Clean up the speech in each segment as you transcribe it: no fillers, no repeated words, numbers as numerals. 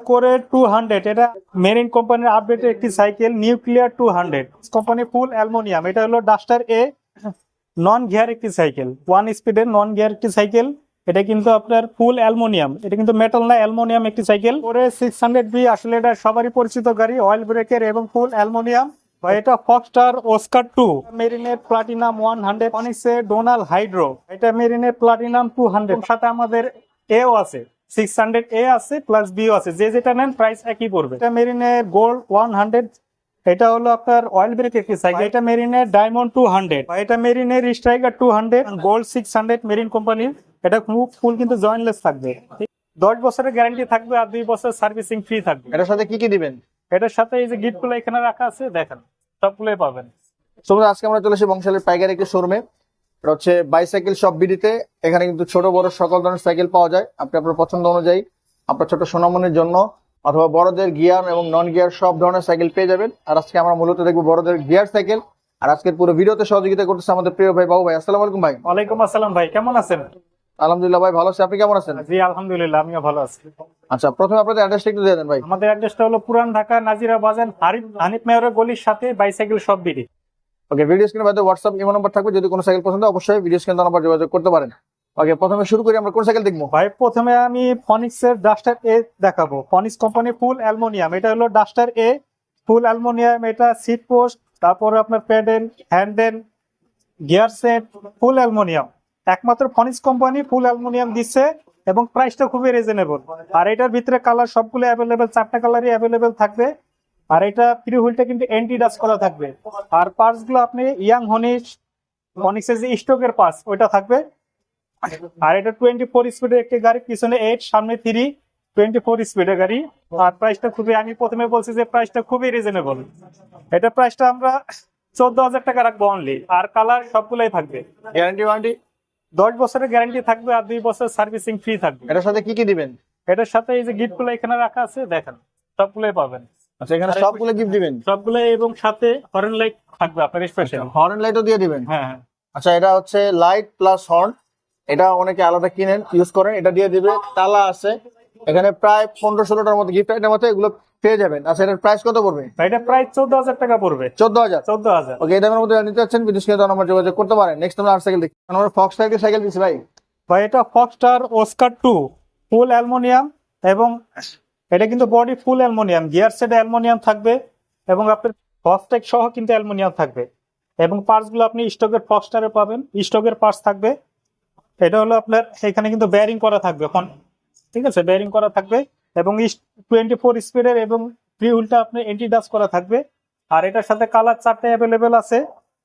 করে 200, এটা মেরিন কোম্পানির আপডেটেড একটি সাইকেল, নিউক্লিয়ার 200 কোম্পানি, ফুল অ্যালুমিনিয়াম। এটা হলো ডাস্টার এ, নন গিয়ার একটি সাইকেল, 1 স্পিডের নন গিয়ার একটি সাইকেল। এটা কিন্তু আপনার ফুল অ্যালুমিনিয়াম, এটা কিন্তু মেটাল না, অ্যালুমিনিয়াম একটি সাইকেল। করে 600B, আসলে এটা সবারই পরিচিত গাড়ি, অয়েল ব্রেকের এবং ফুল অ্যালুমিনিয়াম। এটা Foxter Oscar 2, মেরিনের platinum 100, ফনিক্সের Donald hydro, এটা মেরিনের প্লাটিনাম 200। সাথে আমাদের এও আছে, 600A আছে প্লাস বিও আছে, যে যেটা নেন প্রাইস একই পড়বে। এটা মেরিনের গোল্ড 100, এটা হলো আপনার অয়েল ব্রেক একটি সাইকেল। এটা মেরিনের ডায়মন্ড 200, এটা মেরিনের স্ট্রাইকার 200, গোল্ড 600 মেরিন কোম্পানির। এটা ফুল কিন্তু জয়েন্টলেস থাকবে, 10 বছরের গ্যারান্টি থাকবে আর 2 বছর সার্ভিসিং ফ্রি থাকবে। এটার সাথে কি কি দিবেন? এটার সাথে এই যে গিফটগুলো এখানে রাখা আছে, দেখেন সবগুলোই পাবেন। আজকে আমরা চলে এসেছি বংশালের পাইকারি একটি শোরুমে। এটা হচ্ছে বাইসাইকেল শপ বিডিতে। এখানে কিন্তু ছোট বড় সকল ধরনের সাইকেল পাওয়া যায়। আপনি আপনার পছন্দ অনুযায়ী আপনার ছোট সোনামনির জন্য অথবা বড়দের গিয়ার এবং নন গিয়ার সব ধরনের সাইকেল পেয়ে যাবেন। আর আজকে আমরা মূলত দেখবো বড়দের গিয়ার সাইকেল। আর আজকের পুরো ভিডিওতে সহযোগিতা করতেছে আমাদের প্রিয় ভাই বাবু ভাই। আসসালামু আলাইকুম ভাই। ওয়ালাইকুম আসসালাম ভাই, কেমন আছেন? আলহামদুলিল্লাহ ভাই, ভালো আছি। আপনি কেমন আছেন? জি আলহামদুলিল্লাহ, আমিও ভালো আছি। আচ্ছা, প্রথমে আপনাদের অ্যাড্রেসটা একটু দিয়ে দেন ভাই। আমাদের অ্যাড্রেসটা হলো পুরান ঢাকা নাজিরা বাজার, হানিফ মেয়রের গলির সাথে বাইসাইকেল শপ বিডি। ওকে, ভিডিও স্ক্রিনে বাইরে হোয়াটসঅ্যাপ ইমো নাম্বার থাকবে। যদি কোনো সাইকেল পছন্দ হয় অবশ্যই ভিডিও স্ক্রিনে নাম্বার যোগাযোগ করতে পারেন। ওকে, প্রথমে শুরু করি, আমরা কোন সাইকেল দেখবো? ভাই প্রথমে আমি ফনিক্সের ডাস্টার এ দেখাবো। ফনিক্স কোম্পানি ফুল অ্যালুমিনিয়াম, এটা হলো ডাস্টার এ, ফুল অ্যালুমিনিয়াম। এটা সিট পোস্ট, তারপরে আপনার pedal, handle, gear set full aluminium. একমাত্র ফনিক্স কোম্পানি ফুল অ্যালুমিনিয়াম দিচ্ছে এবং প্রাইসটা খুবই রিজনেবল। আর এটার ভিতরে কালার সবগুলো অ্যাভেলেবেল, 4টা কালারই অ্যাভেলেবেল থাকবে। আর এটা ফ্রি হুইলটা কিন্তু এন্টি ডাস্ট করা থাকবে। আর পার্টস গুলো আপনি ইয়াং ফনিক্সের যে স্টকের পার্টস ওইটা থাকবে। আর এটা 24 স্পিডের একটি গাড়ি, পিছনে 8, সামনে 3, 24 স্পিডের গাড়ি। আর প্রাইসটা খুবই, আমি প্রথমে বলছি যে প্রাইসটা খুবই রিজনেবল। এটা প্রাইসটা আমরা 14,000 টাকা রাখবো অনলি। আর কালার সবগুলাই থাকবে। Guarantee warranty? 10 বছরের গ্যারান্টি থাকবে আর 2 বছর সার্ভিসিং ফ্রি থাকবে। এটার সাথে কি কি দিবেন? এটার সাথে এই যে গিফটগুলো এখানে রাখা আছে, দেখেন সবগুলোই পাবেন। আচ্ছা, এখানে সবগুলো গিফট দিবেন? সবগুলো, এবং সাথে হর্ন লাইট থাকবে আপনার স্পেশাল। হর্ন লাইটও দিয়ে দিবেন? হ্যাঁ হ্যাঁ। আচ্ছা, এটা হচ্ছে লাইট প্লাস হর্ন। এটা অনেকে আলাদা কিনেন, ইউজ করেন, এটা দিয়ে দিবে। তালা আছে এখানে প্রায় 15-16টার মতো গিফট আইটেম আছে, এগুলো পেয়ে যাবেন। আচ্ছা, এটার প্রাইস কত পড়বে? এটা প্রাইস 14,000 টাকা পড়বে। 14,000? 14,000। ওকে, এই দামের মধ্যে নিতে চাচ্ছেন ভিডিও স্ক্রিনে নাম্বার যোগাযোগ করতে পারেন। নেক্সট আমরা আর সাইকেল দেখি। আমরা ফক্স সাইকেল দিচ্ছি ভাই। ভাই এটা ফক্সটার অস্কার 2, ফুল অ্যালুমিনিয়াম। এবং এটা কিন্তু বডি ফুল অ্যালুমিনিয়াম, গিয়ার সেট অ্যালুমিনিয়াম থাকবে এবং আপনার ফক্সটেক সহ কিন্তু অ্যালুমিনিয়াম থাকবে। এবং পার্টস গুলো আপনি স্টকের ফক্সটারে পাবেন, স্টকের পার্টস থাকবে। এটা হলো আপনার এখানে কিন্তু বেয়ারিং করা থাকবে, ঠিক আছে, বেয়ারিং করা থাকবে। এবং 24 স্পিডের এবং ফ্রি হুইলটা আপনার এন্টি ডাস্ট করা থাকবে। আর এটার সাথে কালার 4টা অ্যাভেলেবেল আছে।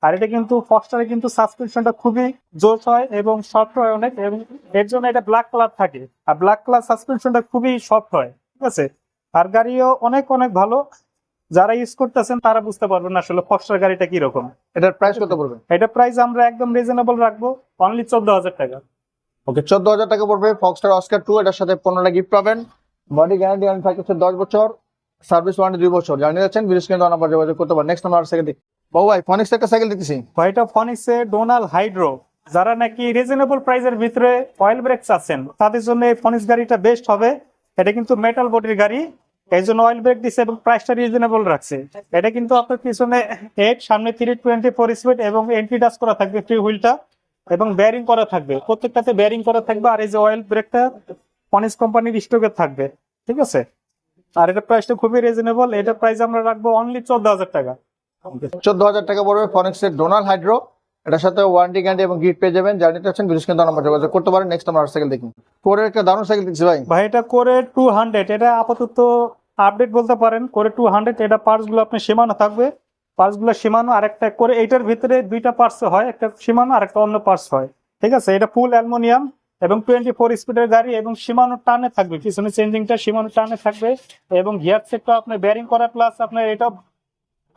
আর এটা কিন্তু ফক্সটারে কিন্তু সাসপেনশনটা খুবই জোর হয় এবং সফট হয় অনেক, এবং এর জন্য এটা ব্ল্যাক কালার থাকে। আর ব্ল্যাক কালার সাসপেনশনটা খুবই সফট হয়, ঠিক আছে। আর গাড়িও অনেক অনেক ভালো, যারা ইউজ করতেছেন তারা বুঝতে পারবেন আসলে ফক্সটার গাড়িটা কিরকম। এটার প্রাইস কত পড়বে? এটা প্রাইস আমরা একদম রিজনেবল রাখবো, অনলি 14,000 টাকা। ওকে, 14,000 টাকা পড়বে ফক্সটার অস্কার 2। এটার সাথে 15টা গিফট পাবেন। বডি গ্যারান্টি ওয়ারেন্টি থাকছে 10 বছর, সার্ভিস ওয়ারেন্টি 2 বছর। জানিয়ে যাচ্ছেন ভিডিও স্ক্রিনে নাম্বার যোগাযোগ করতে পারেন। নেক্সট আমরা আর সাইকেল দেখি। বাবু ভাই, ফনিক্স একটা সাইকেল দেখতেছি ভাই। এটা ফনিক্সের ডোনাল হাইড্রো, যারা নাকি রিজনেবল প্রাইসের ভিতরে অয়েল ব্রেক চাচ্ছেন তাদের জন্য এই ফনিক্স গাড়িটা বেস্ট হবে। এটা কিন্তু মেটাল বডির গাড়ি, এই জন্য অয়েল ব্রেক দিচ্ছে এবং প্রাইসটা রিজনেবল রাখছে। এটা কিন্তু আপনার পিছনে 8, সামনে 3, 24 স্পিড এবং এন্টি ডাস্ট করা থাকবে ফ্রি হুইলটা, এবং বেয়ারিং করা থাকবে, প্রত্যেকটাতে বেয়ারিং করা থাকবে। আর এই যে অয়েল ব্রেকটা ফনিক্স কোম্পানির স্টকে থাকবে, ঠিক আছে। আর এটা প্রাইসটা খুবই রিজনেবল, এটা প্রাইস আমরা রাখবো অনলি 14,000 টাকা। 14,000 টাকা পড়বে ফনিক্সের ডোনাল হাইড্রো। এটার সাথে ওয়ারেন্টি গ্যারান্টি এবং গিফট পেয়ে যাবেন। জানিয়ে যাচ্ছেন ভিডিও স্ক্রিনে নাম্বার যোগাযোগ করতে পারেন। নেক্সট আমরা আর সাইকেল দেখি। পরে একটা দারুণ সাইকেল দেখছি ভাই। ভাই এটা করে 200, এটা আপাতত আপডেট বলতে পারেন, করে 200। এটা পার্টস গুলো আপনার সীমানো থাকবে, পার্টস গুলো সীমানো। আর একটা করে এইটার ভিতরে 2টা পার্টস হয়, একটা সীমানো আর একটা অন্য পার্টস হয়, ঠিক আছে। এটা ফুল অ্যালুমিনিয়াম এবং 24 স্পিডের গাড়ি, এবং সীমানো টানে থাকবে, পিছনে চেঞ্জিংটা সীমানো টানে থাকবে। এবং গিয়ার সেটটা আপনার বেয়ারিং করা, প্লাস আপনার এটা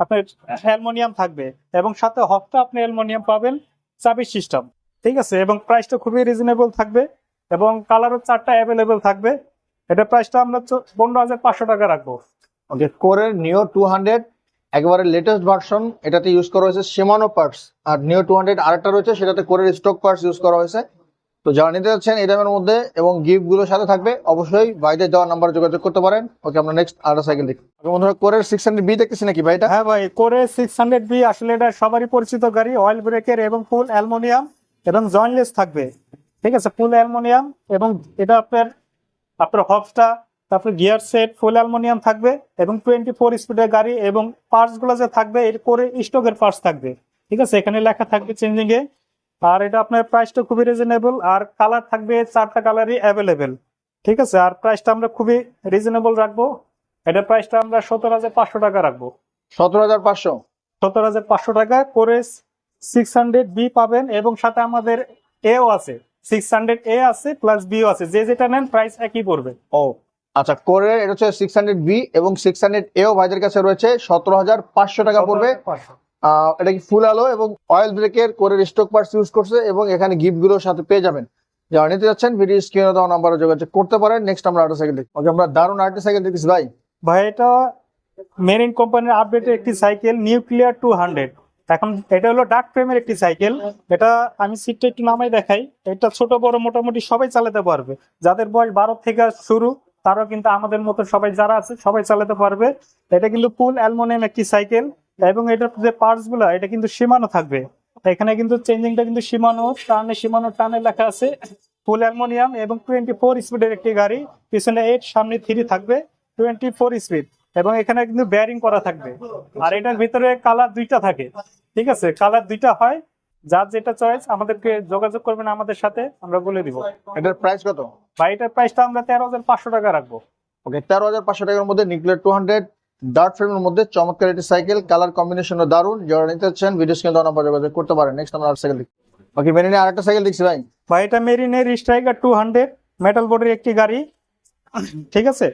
আপনার অ্যালুমিনিয়াম থাকবে, এবং সাথে হকটা আপনি অ্যালুমিনিয়াম পাবেন, চাবি সিস্টেম, ঠিক আছে। এবং প্রাইসটা খুবই রিজনেবল থাকবে, এবং কালারও 4টা অ্যাভেলেবেল থাকবে। এটা প্রাইসটা আমরা 15,500 টাকা রাখবো। ওকে, কোরের নিও 200 একেবারে লেটেস্ট ভার্সন। এটাতে ইউজ করা হয়েছে শিমানো পার্টস। আর নিও 200 আরেকটা রয়েছে, সেটাতে কোরের স্টক পার্টস ইউজ করা হয়েছে। তো যারা নিতে যাচ্ছেন এই দামের মধ্যে এবং গিফট গুলো সাথে থাকবে, অবশ্যই ভাইদের দেওয়ার নাম্বারে যোগাযোগ করতে পারেন। ওকে, আমরা নেক্সট আরেকটা সাইকেল দেখি। ওকে বন্ধুরা, কোরের 600B দেখতেছি নাকি ভাই এটা? হ্যাঁ ভাই, করে 600B আসলে এটা সবারই পরিচিত গাড়ি, অয়েল ব্রেকের এবং ফুল অ্যালুমিনিয়াম এবং জয়েন্টলেস থাকবে। ঠিক আছে, ফুল অ্যালুমিনিয়াম এবং এটা আপনার হবসটা, তারপরে গিয়ার সেট ফুল অ্যালুমিনিয়াম থাকবে এবং 24 স্পিডের গাড়ি এবং পার্টস গুলো যে থাকবে এর করে স্টকের পার্টস থাকবে। ঠিক আছে, এখানে লেখা থাকবে চেঞ্জিং এ। আর এটা আপনার প্রাইসটা খুবই রিজনেবল, আর কালার থাকবে 4টা কালারই অ্যাভেলেবেল। ঠিক আছে, আর প্রাইসটা আমরা খুবই রিজনেবল রাখবো। এটা প্রাইসটা আমরা 17,500 টাকা রাখবো। 17,500। 17,500 টাকা করে 600B পাবেন এবং সাথে আমাদের এও আছে, 600A আছে প্লাস বিও আছে, যে যেটা নেন প্রাইস একই পড়বে। ও আচ্ছা, কোরের এটা হচ্ছে 600B এবং 600A ভাইদের কাছে রয়েছে 17,500 টাকা পড়বে। 17,500 এটা কি ফুল আলো এবং অয়েল ব্রেকের কোরের স্টক পার্টস ইউজ করছে এবং এখানে গিফট গুলো সাথে পেয়ে যাবেন। যারা নিতে যাচ্ছেন ভিডিও স্ক্রিনে দেওয়া নাম্বারে যোগাযোগ করতে পারেন। নেক্সট আমরা আরেকটা সাইকেল দেখি। ওকে, আমরা দারুণ আরেকটা সাইকেল দেখছি ভাই। ভাই, এটা মেরিন কোম্পানির আপডেটের একটি সাইকেল, নিউক্লিয়ার 200। এখন এটা হলো ডার্ক ফ্রেমের একটি সাইকেল। এটা আমি সিটটা একটু নামাই দেখাই। এটা ছোট বড় মোটামুটি সবাই চালাতে পারবে, যাদের বয়স 12 থেকে শুরু তারাও কিন্তু আমাদের মতো সবাই যারা আছে সবাই চালাতে পারবে। এটা কিন্তু ফুল অ্যালুমিনিয়াম একটি সাইকেল এবং এটার যে পার্টস গুলা এটা কিন্তু সীমানো থাকবে। এখানে কিন্তু চেঞ্জিংটা কিন্তু সীমানো টানে লেখা আছে। ফুল অ্যালুমিনিয়াম এবং 24 স্পিডের একটি গাড়ি, পিছনে 8 সামনে 3 থাকবে, 24 স্পিড এবং এখানে কিন্তু বেয়ারিং করা থাকবে। আর এটার ভিতরে কালার 2টা থাকে। ঠিক আছে, কালার 2টা হয়, যার যেটা চয়েস আমাদেরকে যোগাযোগ করবেন আমাদের সাথে, আমরা বলে দিব। এটার প্রাইস কত? ভাই, এটার প্রাইসটা আমরা 13,500 টাকা রাখবো। ওকে, 13,500 টাকার মধ্যে নিউক্লিয়ার 200 ডার্ক ফ্রেমের মধ্যে চমৎকার একটি সাইকেল, কালার কম্বিনেশন দারুণ। যারা নিতে চাচ্ছেন ভিডিও স্ক্রিনে দেওয়া নাম্বারে যোগাযোগ করতে পারেন। নেক্সট আমরা আরেকটা সাইকেল দেখি। ওকে, মেরিনে আরেকটা সাইকেল দেখছি ভাই। ভাই, এটা মেরিনের স্ট্রাইকার 200 মেটাল বডির একটি গাড়ি। ঠিক আছে,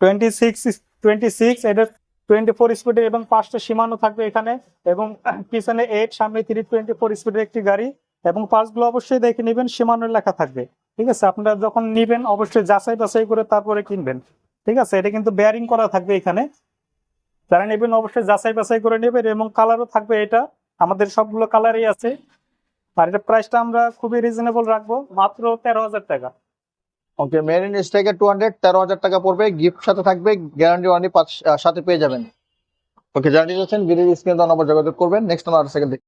26 এটা 24 স্পিডের এবং 5টা সীমানো থাকবে এখানে এবং পিছনে 8 সামনে 3, 24 স্পিডের একটি গাড়ি এবং পার্টসগুলো অবশ্যই দেখে নেবেন, সীমানোর লেখা থাকবে। ঠিক আছে, আপনারা যখন নিবেন অবশ্যই যাচাই বাছাই করে তারপরে কিনবেন। ঠিক আছে, এটা কিন্তু বেয়ারিং করা থাকবে এখানে, যারা নেবেন অবশ্যই যাচাই বাছাই করে নেবেন এবং কালারও থাকবে। এটা আমাদের সবগুলো কালারই আছে। আর এটা প্রাইসটা আমরা খুবই রিজনেবল রাখবো, মাত্র 13,000 টাকা। ওকে, মেরিন স্ট্রাইকার 200 13,000 টাকা পড়বে, গিফট সাথে থাকবে, গ্যারান্টি ওয়ারেন্টি সাথে পেয়ে যাবেন। ওকে, যারা নিতে চাচ্ছেন ভিডিও স্ক্রিনে দেওয়া নাম্বার যোগাযোগ করবেন। নেক্সট আমরা আরেকটা সাইকেল দেখি।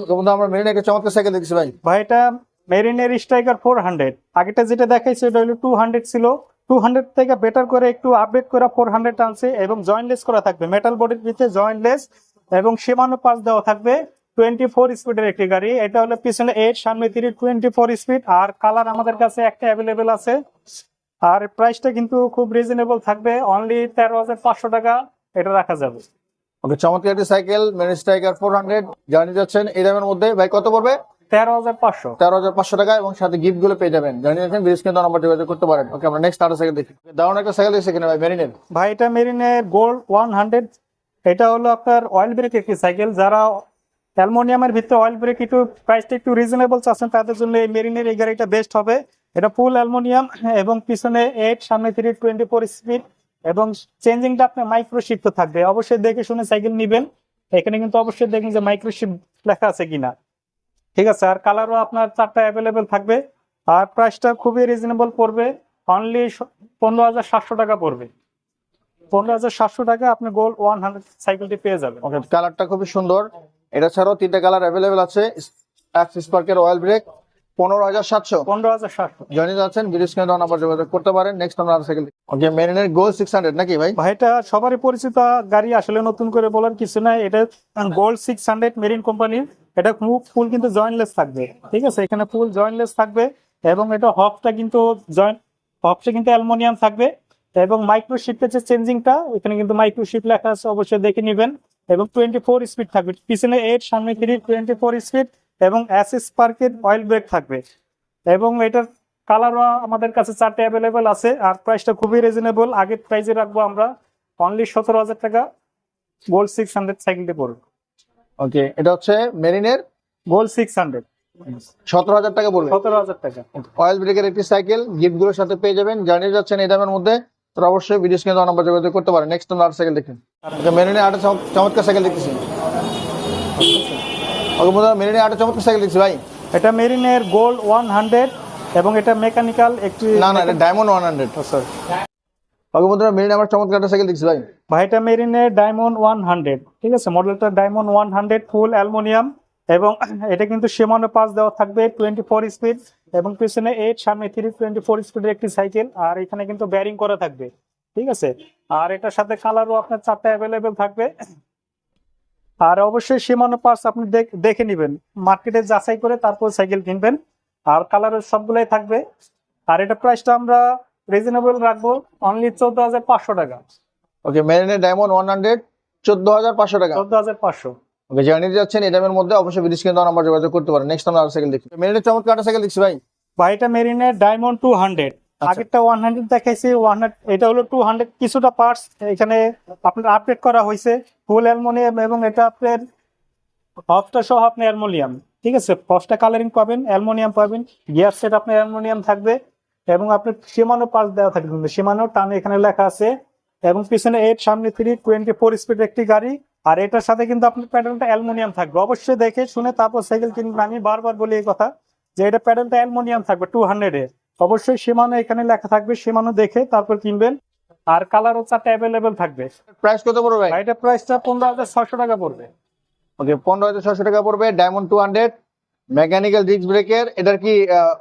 তো বন্ধু, আমরা মেরিন একটা চমৎকার সাইকেল দেখছি ভাই। ভাই, এটা মেরিনের স্ট্রাইকার 400। আগেটা যেটা দেখাইছে ওটা হলো 200 ছিল, 200 থেকে বেটার করে একটু আপডেট করে 400 আনছে এবং জয়েন্টলেস করা থাকবে, মেটাল বডির ভিতরে জয়েন্টলেস এবং সীমানো পাস দেওয়া থাকবে। 24 স্পিডের একটি গাড়ি, এটা হলো পিছনে 8 সামনে 3, 24 স্পিড। আর কালার আমাদের কাছে একটা অ্যাভেলেবেল আছে। আর প্রাইসটা কিন্তু খুব রিজনেবল থাকবে, অনলি 13,500 টাকা এটা রাখা যাবে। ওকে, চমৎকার একটি সাইকেল মেরিন স্ট্রাইকার 400। যারা নিতে যাচ্ছেন এই দামের মধ্যে ভাই কত পড়বে? 13,500। 13,500 টাকা এবং সাথে গিফট গুলো পেয়ে যাবেন। যারা নিতে যাচ্ছেন ভিডিও স্ক্রিনে দেওয়া নাম্বার যোগাযোগ করতে পারেন। ওকে, আমরা নেক্সট আরেকটা সাইকেল দেখি। দারুণ একটা সাইকেল দেখছি এখানে ভাই মেরিনের। ভাই, এটা মেরিনের গোল্ড 100। এটা হলো আপনার অয়েল ব্রেক একটি সাইকেল, যারা অ্যালুমিনিয়ামের ভিতরে অয়েল ব্রেক একটু প্রাইসটা একটু রিজনেবল চাচ্ছেন তাদের জন্য এই মেরিনের এই গাড়িটা বেস্ট হবে। এটা ফুল অ্যালুমিনিয়াম এবং পিছনে 8 সামনে 3, 24 স্পিড এবং চেঞ্জিংটা আপনার মাইক্রোশিফট থাকবে। অবশ্যই দেখে শুনে সাইকেল নিবেন, এখানে কিন্তু অবশ্যই দেখবেন যে মাইক্রোশিফট লেখা আছে কিনা। ঠিক আছে, আর কালারও আপনার 4টা অ্যাভেলেবেল থাকবে। আর প্রাইসটা খুবই রিজনেবল পড়বে, অনলি 15,700 টাকা পড়বে। 15,700 টাকা আপনি গোল্ড 100 সাইকেলটি পেয়ে যাবেন। ওকে, কালারটা খুবই সুন্দর। এটা ছাড়াও 3টা কালার অ্যাভেলেবেল আছে। এক্স স্পার্কের অয়েল ব্রেক 15,700। 15,700। জানিয়ে যাচ্ছেন ভিডিও স্ক্রিনে দেওয়া নাম্বার যোগাযোগ করতে পারেন। নেক্সট আমরা আর সাইকেল। ওকে, মেরিনের গোল্ড 600 নাকি ভাই? ভাই, এটা সবারই পরিচিত গাড়ি, আসলে নতুন করে বলার কিছু নাই। এটা গোল্ড 600 মেরিন কোম্পানির। এটা ফুল কিন্তু জয়েন্টলেস থাকবে। ঠিক আছে, এখানে ফুল জয়েন্টলেস থাকবে এবং এটা হবসটা কিন্তু অ্যালুমিনিয়াম থাকবে এবং মাইক্রোশিফটের যে চেঞ্জিংটা এখানে কিন্তু মাইক্রোশিফট লেখা আছে, অবশ্যই দেখে নেবেন। এবং 24 স্পিড থাকবে, পিছনে 8 সামনে 3, 24 স্পিড এবং এসএস পার্কের অয়েল ব্রেক থাকবে এবং এটার কালারও আমাদের কাছে 4টা অ্যাভেলেবেল আছে। আর প্রাইসটা খুবই রিজনেবল, আগের প্রাইসে রাখবো আমরা, অনলি 17,000 টাকা গোল্ড 600 সাইকেলটি পড়বে। ওকে, এটা হচ্ছে মেরিনের গোল্ড 600 17,000 টাকা পড়বে। 17,000 টাকা। অয়েল ব্রেকের একটি সাইকেল, গিফট গুলোর সাথে পেয়ে যাবেন। জানিয়ে যাচ্ছেন এই দামের মধ্যে, তো অবশ্যই ভিডিও স্ক্রিনে দেওয়া নাম্বার যোগাযোগ করতে পারেন। নেক্সট আমরা আর সাইকেল দেখুন। মেরিনের আরেকটা চমৎকার সাইকেল দেখতেছি। ওকে বন্ধুরা, মেরিনের আরেকটা চমৎকার সাইকেল দেখছি ভাই। এটা মেরিনের গোল্ড 100 এবং এটা মেকানিক্যাল একটি না না, এটা ডায়মন্ড 100। সরি ওকে বন্ধুরা, মেরিন আমার চমৎকার একটা সাইকেল দেখছি ভাই। ভাই, এটা মেরিনের ডায়মন্ড 100, ঠিক আছে, মডেলটা ডায়মন্ড 100 ফুল অ্যালুমিনিয়াম এবং এটা কিন্তু সীমানো পাস দেওয়া থাকবে 24 স্পিড এবং পিছনে 8 সামনে 3 24 স্পিডের একটি সাইকেল। আর এখানে কিন্তু ব্যারিং করা থাকবে, ঠিক আছে। আর এটার সাথে কালারও আপনার 4টা অ্যাভেলেবেল থাকবে। আর অবশ্যই সীমানো পাস আপনি দেখে নেবেন, মার্কেটে যাচাই করে তারপর সাইকেল কিনবেন। আর কালারের সবগুলাই থাকবে। আর এটা প্রাইসটা আমরা রিজনেবল রাখবো, অনলি 14,500 টাকা। ওকে, মেরিনের ডায়মন্ড 100 14,500 টাকা। 14,500। ওকে, যারা নিতে যাচ্ছেন এই দামের মধ্যে অবশ্যই বিদেশ কিনে নাম্বার যোগাযোগ করতে পারেন। নেক্সট আমরা আরো সাইকেল দেখি। মেরিনের চমৎকার একটা সাইকেল দেখছি ভাই। ভাই, এটা মেরিনের ডায়মন্ড 200। আগেরটা 100 দেখাইছি, 100 এটা হলো 200। কিছুটা পার্টস এখানে আপনার আপডেট করা হয়েছে, ফুল অ্যালুমিনিয়াম এবং এটা আপনার হবটা সহ আপনি অ্যালুমিনিয়াম, ঠিক আছে। ফার্স্টটা কালারিং পাবেন, অ্যালুমিনিয়াম পাবেন, গিয়ার সেট আপনার অ্যালুমিনিয়াম থাকবে এবং আপনার সীমানো পাস দেওয়া থাকবে, কিন্তু সীমানো টান এখানে লেখা আছে এবং পিছনে 8 সামনে 3 24 স্পিড একটি গাড়ি। আর এটার সাথে কিন্তু আপনার প্যাডেলটা অ্যালুমিনিয়াম থাকবে। অবশ্যই দেখে শুনে তারপর সাইকেল কিনবেন। আমি বারবার বলি এই কথা যে এটা প্যাডেলটা অ্যালুমিনিয়াম থাকবে 200 এ। অবশ্যই সীমানো এখানে লেখা থাকবে, সীমানো দেখে তারপর কিনবেন। আর কালারও 4টা অ্যাভেলেবেল থাকবে। প্রাইস কত পড়বে ভাই? এটা প্রাইসটা 15,600 টাকা পড়বে। ওকে, 15,600 টাকা পড়বে। ডায়মন্ড 200 মেকানিক্যাল ডিস্ক ব্রেকের। এটার কি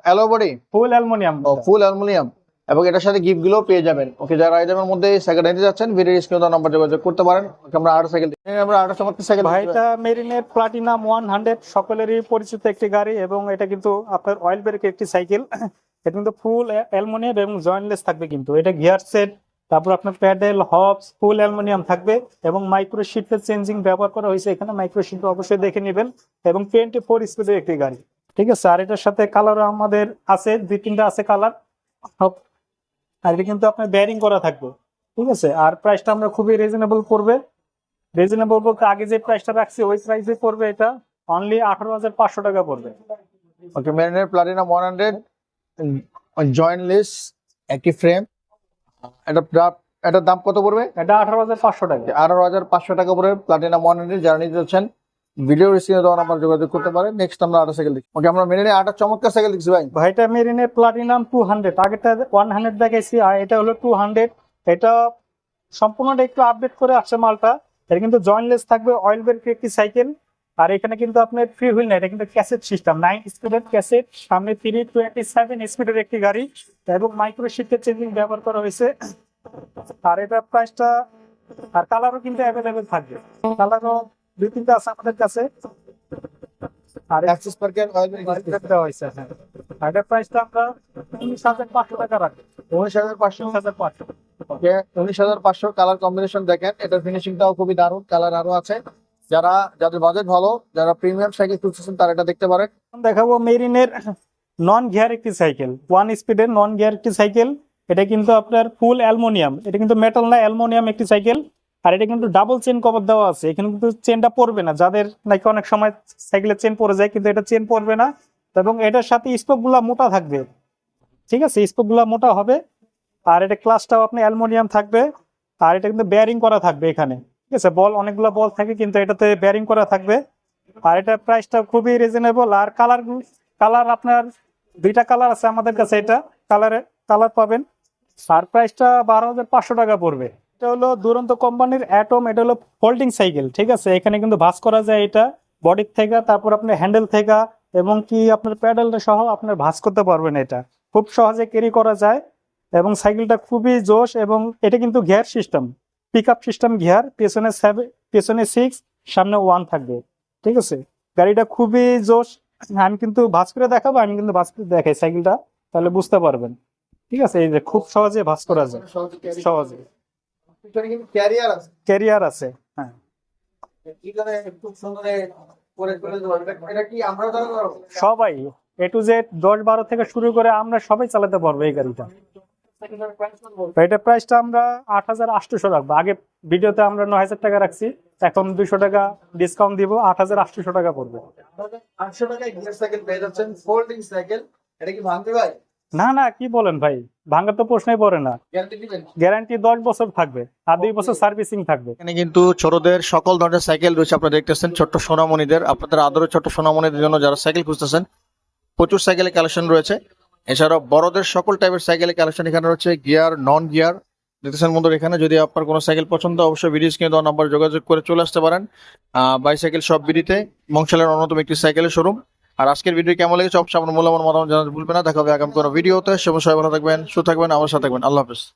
অ্যালো বডি? ফুল অ্যালুমিনিয়াম। ফুল অ্যালুমিনিয়াম এবং এটার সাথে গিফট গুলো পেয়ে যাবেন। ওকে, যারা এই দামের মধ্যে সাইকেল নিতে যাচ্ছেন ভিডিও স্ক্রিনে দেওয়া নাম্বার যোগাযোগ করতে পারেন। ওকে, আমরা আরো সাইকেল আমরা আরো চমৎকার সাইকেল ভাই, এটা মেরিনের প্লাটিনাম 100 সকলেরই পরিচিত একটি গাড়ি এবং এটা কিন্তু আপনার অয়েল ব্রেক একটি সাইকেল। এটা কিন্তু ফুল অ্যালুমিনিয়াম এবং জয়েন্টলেস থাকবে, কিন্তু এটা গিয়ার সেট, তারপর আপনার প্যাডেল হবস ফুল অ্যালুমিনিয়াম থাকবে এবং মাইক্রো শিটের চেঞ্জিং ব্যবহার করা হয়েছে এখানে। মাইক্রো শিট অবশ্যই দেখে নেবেন এবং 24 স্পিডের একটি গাড়ি, ঠিক আছে। আর এটার সাথে কালার আমাদের আছে 2-3টা আছে কালার। আর এটা কিন্তু আপনার ব্যারিং করা থাকবে, ঠিক আছে। আর প্রাইসটা আমরা খুবই রিজনেবল করবে। রিজনেবল বলতে আগে যে প্রাইসটা রাখছি ওই প্রাইসে পড়বে, এটা অনলি 18,500 টাকা পড়বে। ওকে, মেরিনের প্লাটিনাম 100 জয়েন্টলেস একটি ফ্রেম। এটার দাম কত পড়বে? এটা 18,500 টাকা। 18,500 টাকা পড়বে প্লাটিনাম 100। যারা নিতে যাচ্ছেন ভিডিও স্ক্রিনে দেওয়া নাম্বার যোগাযোগ করতে পারেন। নেক্সট আমরা আরো সাইকেল দেখি। ওকে, আমরা মেরিনের আরেকটা চমৎকার সাইকেল দেখছি ভাই। ভাইটা মেরিনের প্লাটিনাম 200। আগেরটা 100 দেখাইছি, আর এটা হলো 200। এটা সম্পূর্ণটা একটু আপডেট করে আসছে মালটা। এটা কিন্তু জয়েন্টলেস থাকবে, অয়েল ব্রেক একটি সাইকেল। আর এখানে কিন্তু আপনার ফ্রি হুইল না, এটা কিন্তু ক্যাসেট সিস্টেম, 9 স্পিডের ক্যাসেট, সামনে 3 27 স্পিডের একটি গাড়ি এবং মাইক্রো শিটের চেঞ্জিং ব্যবহার করা হয়েছে। আর এটা প্রাইসটা আর কালারও কিন্তু অ্যাভেলেবেল থাকবে, কালারও 2-3টা আছে আমাদের কাছে। আর অ্যাক্সিস পার্কের অয়েল ব্রেক দেওয়া হয়েছে, হ্যাঁ। আর এটার প্রাইসটা আমরা 19,500 টাকা রাখি। 19,500। 19,500। ওকে, 19,500। কালার কম্বিনেশন দেখেন, এটার ফিনিশিংটাও খুবই দারুণ। কালার আরো আছে। যাদের বাজেট ভালো, যারা প্রিমিয়াম সাইকেল খুঁজছেন তারা এটা দেখতে পারেন। দেখাবো মেরিনের নন গিয়ার একটি সাইকেল, 1 স্পিডের নন গিয়ার একটি সাইকেল। এটা কিন্তু আপনার ফুল অ্যালুমিনিয়াম, এটা কিন্তু মেটাল না, অ্যালুমিনিয়াম একটি সাইকেল। আর এটা কিন্তু ডাবল চেন কভার দেওয়া আছে, এখানে কিন্তু চেনটা পড়বে না। যাদের নাকি অনেক সময় সাইকেলের চেন পড়ে যায়, কিন্তু এটা চেন পড়বে না এবং এটার সাথে স্পোক গুলা মোটা থাকবে, ঠিক আছে, স্পোক গুলা মোটা হবে। আর এটা ক্লাসটাও আপনি অ্যালুমিনিয়াম থাকবে। আর এটা কিন্তু বেয়ারিং করা থাকবে এখানে, ঠিক আছে। বল অনেকগুলো বল থাকে, কিন্তু এটাতে বেয়ারিং করা থাকবে। আর এটা প্রাইসটা খুবই রিজনেবল। আর কালার আপনার 2টা কালার আছে আমাদের কাছে, এটা কালার পাবেন। আর প্রাইসটা 12,500 টাকা পড়বে। এটা হলো দুরন্ত কোম্পানির অ্যাটম, এটা হলো ফোল্ডিং সাইকেল, ঠিক আছে। এখানে কিন্তু ভাঁজ করা যায় এটা বডির থেকে, তারপর আপনার হ্যান্ডেল থেকে এবং কি আপনার প্যাডেলটা সহ আপনার ভাঁজ করতে পারবেন। এটা খুব সহজে ক্যারি করা যায় এবং সাইকেলটা খুবই জোশ। এবং এটা কিন্তু gear system, pick up system gear, পেছনে 6 সামনে 1 থাকবে, ঠিক আছে। গাড়িটা খুবই জোশ। আমি কিন্তু ভাঁজ করে দেখাবো, আমি কিন্তু ভাঁজ করে দেখাই সাইকেলটা, তাহলে বুঝতে পারবেন, ঠিক আছে। এই যে খুব সহজে ভাঁজ করা যায়, সহজে ক্যারিয়ার আছে। ক্যারিয়ার আছে, হ্যাঁ। খুব সুন্দর এটা কি আমরা চালাতে পারবো? সবাই A to Z 10-12 থেকে শুরু করে আমরা সবাই চালাতে পারবো এই গাড়িটা। এটা প্রাইসটা আমরা 8,800 রাখবো। আগে ভিডিওতে আমরা 9,000 টাকা রাখছি, এখন 200 টাকা ডিসকাউন্ট দিব, 8,800 টাকা পড়বে। 800 টাকায় গিয়ার সাইকেল পেয়ে যাচ্ছেন, ফোল্ডিং সাইকেল। এটা কি ভাঙবে ভাই? না না, কি বলেন ভাই, ভাঙার তো প্রশ্নই পড়ে না। গ্যারান্টি দিবেন? গ্যারান্টি 10 বছর থাকবে আর 2 বছর সার্ভিসিং থাকবে। এখানে কিন্তু ছোটদের সকল ধরনের সাইকেল রয়েছে। আপনারা দেখতেছেন ছোট্ট সোনামণিদের, আপনাদের আদরের ছোট্ট সোনামণিদের জন্য যারা সাইকেল খুঁজতেছেন প্রচুর সাইকেলের কালেকশন রয়েছে। এছাড়াও বড়দের সকল টাইপের সাইকেলের কালেকশন এখানে রয়েছে, গিয়ার, নন গিয়ার। দেখতেছেন বন্ধুরা, এখানে যদি আপনার কোনো সাইকেল পছন্দ অবশ্যই ভিডিও স্ক্রিনে দেওয়া নাম্বার যোগাযোগ করে চলে আসতে পারেন বাইসাইকেল শপ বিডিতে, বংশালের অন্যতম একটি সাইকেলের শোরুম। আর আজকের ভিডিও কেমন লেগেছে অবশ্যই আপনার মূল্যবান মতামত জানাতে ভুলবেন না। দেখা হবে আগামী কোনো ভিডিওতে। সবাই ভালো থাকবেন, সুস্থ থাকবেন, আমার সাথে থাকবেন। আল্লাহ হাফেজ।